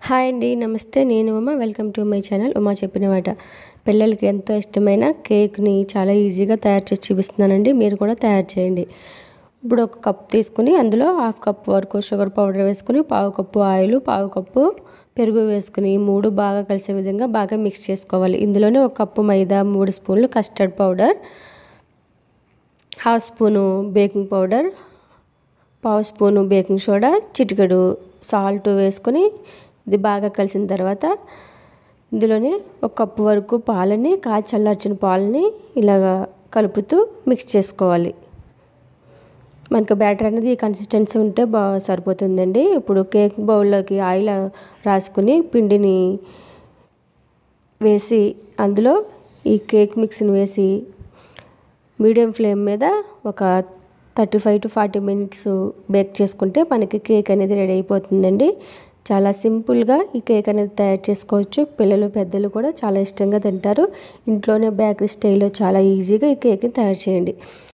Hi అండి, నమస్తే. నేను Uma. Welcome to my channel Uma చెప్పిన మాట. పిల్లలకి ఎంతో ఇష్టమైన కేక్ని చాలా ఈజీగా తయారు చేసి చూపిస్తున్నానండి. మీరు కూడా తయారు చేయండి. ఇప్పుడు ఒక కప్ తీసుకుని అందులో హాఫ్ కప్ వరకు షుగర్ పౌడర్ వేసుకుని, పావు కప్పు ఆయిల్, పావు కప్పు పెరుగు వేసుకుని మూడు బాగా కలిసే విధంగా బాగా మిక్స్ చేసుకోవాలి. ఇందులోనే ఒక కప్పు మైదా, 3 స్పూన్లు custard powder, half spoon baking powder, పావు స్పూను బేకింగ్ సోడా, చిటికెడు సాల్ట్ వేసుకొని ఇది బాగా కలిసిన తర్వాత ఇందులోనే ఒక కప్పు వరకు పాలని, కాచి చల్లార్చిన పాలని ఇలాగా కలుపుతూ మిక్స్ చేసుకోవాలి. మనకు బ్యాటర్ అనేది ఈ కన్సిస్టెన్సీ ఉంటే సరిపోతుందండి. ఇప్పుడు కేక్ బౌల్లోకి ఆయిల్ రాసుకుని పిండిని వేసి అందులో ఈ కేక్ మిక్స్ని వేసి మీడియం ఫ్లేమ్ మీద ఒక 35 to 40 మినిట్స్ బేక్ చేసుకుంటే మనకి కేక్ అనేది రెడీ అయిపోతుందండి. చాలా సింపుల్గా ఈ కేక్ అనేది తయారు చేసుకోవచ్చు. పిల్లలు పెద్దలు కూడా చాలా ఇష్టంగా తింటారు. ఇంట్లోనే బేకరీ స్టైల్లో చాలా ఈజీగా ఈ కేక్ని తయారు చేయండి.